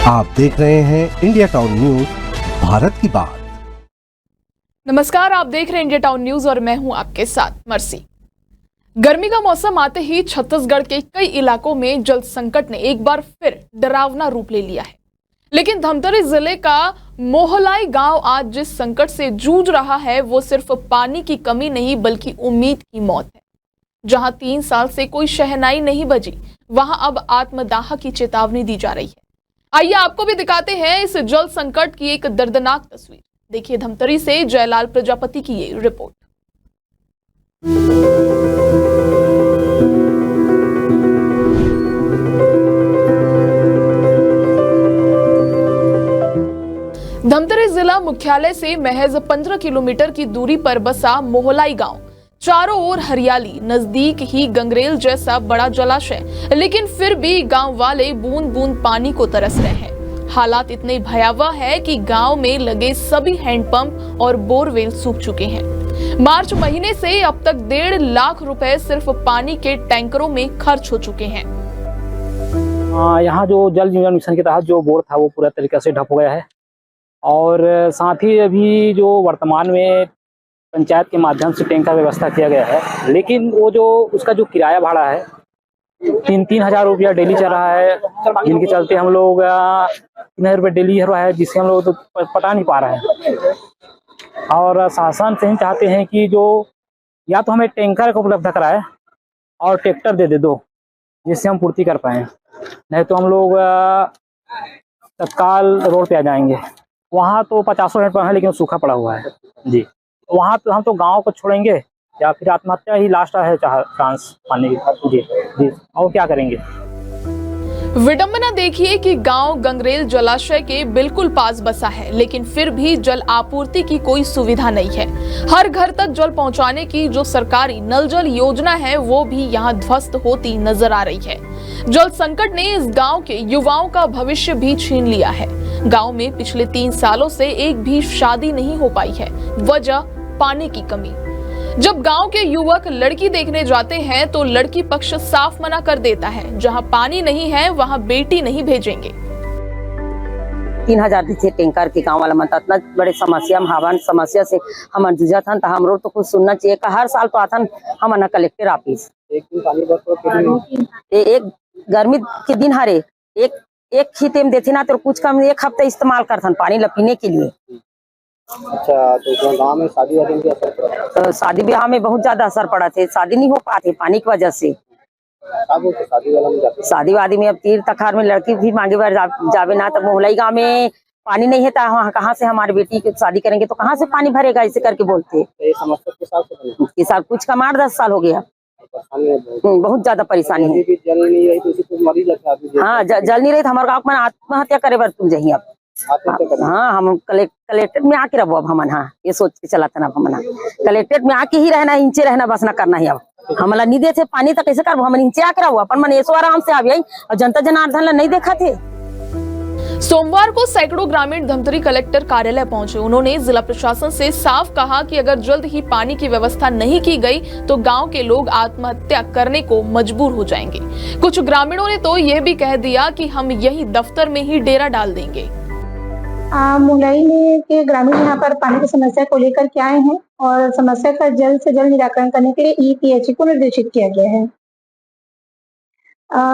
आप देख रहे हैं इंडिया टाउन न्यूज, भारत की बात। नमस्कार, आप देख रहे हैं इंडिया टाउन न्यूज और मैं हूं आपके साथ मर्सी। गर्मी का मौसम आते ही छत्तीसगढ़ के कई इलाकों में जल संकट ने एक बार फिर डरावना रूप ले लिया है। लेकिन धमतरी जिले का मोहलाई गांव आज जिस संकट से जूझ रहा है वो सिर्फ पानी की कमी नहीं बल्कि उम्मीद की मौत है। जहां 3 साल से कोई शहनाई नहीं बजी, वहां अब आत्मदाह की चेतावनी दी जा रही है। आइए आपको भी दिखाते हैं इस जल संकट की एक दर्दनाक तस्वीर। देखिए धमतरी से जयलाल प्रजापति की ये रिपोर्ट। धमतरी जिला मुख्यालय से महज 15 किलोमीटर की दूरी पर बसा मोहलाई गांव। चारों ओर हरियाली, नजदीक ही गंगरेल जैसा बड़ा जलाशय, लेकिन फिर भी गांव वाले बूंद बूंद पानी को तरस रहे हैं। हालात इतने भयावह है कि गांव में लगे सभी हैंडपंप और बोरवेल सूख चुके हैं। मार्च महीने से अब तक 1.5 लाख रुपए सिर्फ पानी के टैंकरों में खर्च हो चुके हैं। यहाँ जो जल जीवन मिशन के तहत जो बोर था वो पूरा तरीके से ढप हो गया है और साथ ही अभी जो वर्तमान में पंचायत के माध्यम से टैंक का व्यवस्था किया गया है, लेकिन वो जो उसका जो किराया भाड़ा है 3-3 हज़ार रुपया डेली चल रहा है, जिनके चलते हम लोग 3,000 रुपये डेली हो रहा है, जिससे हम लोग तो पटा नहीं पा रहे हैं। और शासन से ही चाहते हैं कि जो या तो हमें टैंकर को उपलब्ध कराए और ट्रैक्टर दे दो जिससे हम पूर्ति कर पाएँ, नहीं तो हम लोग तत्काल रोड पे आ जाएंगे। वहाँ तो 50 मिनट पर है लेकिन सूखा पड़ा हुआ है जी। वहाँ तो हम तो गांव को छोड़ेंगे या फिर आत्महत्या ही लास्ट है चांस पाने की जी। और क्या करेंगे। विडंबना देखिए कि गांव गंगरेल जलाशय के बिल्कुल पास बसा है, लेकिन फिर भी जल आपूर्ति की कोई सुविधा नहीं है। हर घर तक जल पहुंचाने की जो सरकारी नल जल योजना है वो भी यहां ध्वस्त होती नजर आ रही है। जल संकट ने इस गांव के युवाओं का भविष्य भी छीन लिया है। गांव में पिछले 3 सालों से एक भी शादी नहीं हो पाई है, वजह पानी की कमी। जब गांव के युवक लड़की देखने जाते हैं तो लड़की पक्ष साफ मना कर देता है, जहां पानी नहीं है वहां बेटी नहीं भेजेंगे। 3,000 थे टैंकर के गांव वाला मन इतना बड़े समस्या से हम जूझा था। हम रोड तो कुछ सुनना चाहिए। हर साल तो आता हम कलेक्टर ऑफिस एक गर्मी के दिन हरे एक ही टाइम देते ना तो कुछ कम 1 हफ्ते इस्तेमाल करथन पानी ला पीने के लिए। अच्छा, तो गाँव में शादी वादी क्या असर पड़ा? तो शादी ब्याह में बहुत ज्यादा असर पड़ा थे। शादी नहीं हो पाते पानी की वजह से। शादी वादी में अब तीर तखार में लड़की भी मांगे बार जावे ना, तो मोहलाई गाँव में पानी नहीं है तो कहाँ से हमारी बेटी की शादी करेंगे, तो कहाँ से पानी भरेगा, ऐसे करके बोलते। के साथ कुछ कम 8-10 साल हो गया। बहुत ज्यादा परेशानी है। जल नहीं रही तो उसी मर ही जाता है। हाँ, जल नहीं रही तो हमारे गाँव में आत्महत्या करे बर तुम जही अब। हाँ, हम कलेक्टर में आके रहो अब हमन। हाँ, ये सोच के चला था ना हमन कलेक्टर में आके ही रहना, इंचे रहना, बस ना करना ही। अब हमला नहीं देते पानी तो कैसे करबो, हम इंचे आके रहो अपन मन ऐसो आराम से आवे और जनता जनार्दन ला नहीं देखा थे। सोमवार को सैकड़ों ग्रामीण धमतरी कलेक्टर कार्यालय पहुंचे। उन्होंने जिला प्रशासन से साफ कहा कि अगर जल्द ही पानी की व्यवस्था नहीं की गई तो गांव के लोग आत्महत्या करने को मजबूर हो जाएंगे। कुछ ग्रामीणों ने तो यह भी कह दिया कि हम यही दफ्तर में ही डेरा डाल देंगे। मोहलाई में के ग्रामीण यहाँ पर पानी की समस्या को लेकर के आए हैं और समस्या का जल्द से जल्द निराकरण करने के लिए EPHE को निर्देशित किया गया है।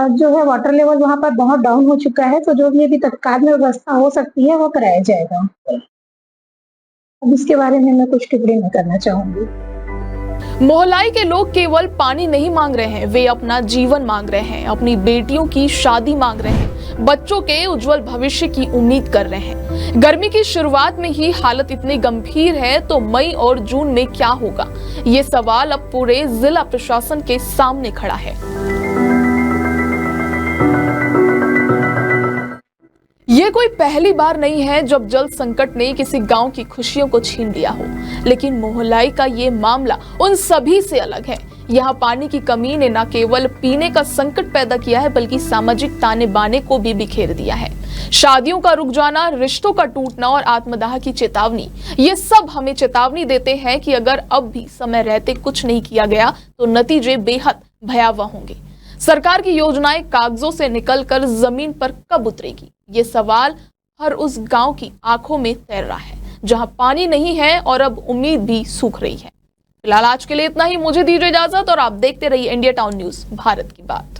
जो है वाटर लेवल वहाँ पर बहुत डाउन हो चुका है, तो जो भी अभी तत्काल में व्यवस्था हो सकती है वो कराया जाएगा। अब इसके बारे में मैं कुछ टिप्पणी नहीं करना चाहूंगी। मोहलाई के लोग केवल पानी नहीं मांग रहे हैं, वे अपना जीवन मांग रहे हैं, अपनी बेटियों की शादी मांग रहे हैं, बच्चों के उज्जवल भविष्य की उम्मीद कर रहे हैं। गर्मी की शुरुआत में ही हालत इतनी गंभीर है तो मई और जून में क्या होगा, ये सवाल अब पूरे जिला प्रशासन के सामने खड़ा है। ये कोई पहली बार नहीं है जब जल संकट ने किसी गांव की खुशियों को छीन लिया हो, लेकिन मोहलाई का ये मामला उन सभी से अलग है। यहाँ पानी की कमी ने न केवल पीने का संकट पैदा किया है बल्कि सामाजिक ताने बाने को भी बिखेर दिया है। शादियों का रुक जाना, रिश्तों का टूटना और आत्मदाह की चेतावनी, ये सब हमें चेतावनी देते हैं कि अगर अब भी समय रहते कुछ नहीं किया गया तो नतीजे बेहद भयावह होंगे। सरकार की योजनाएं कागजों से निकलकर जमीन पर कब उतरेगी, ये सवाल हर उस गांव की आंखों में तैर रहा है जहां पानी नहीं है और अब उम्मीद भी सूख रही है। फिलहाल आज के लिए इतना ही, मुझे दीजिए इजाजत और आप देखते रहिए इंडिया टाउन न्यूज, भारत की बात।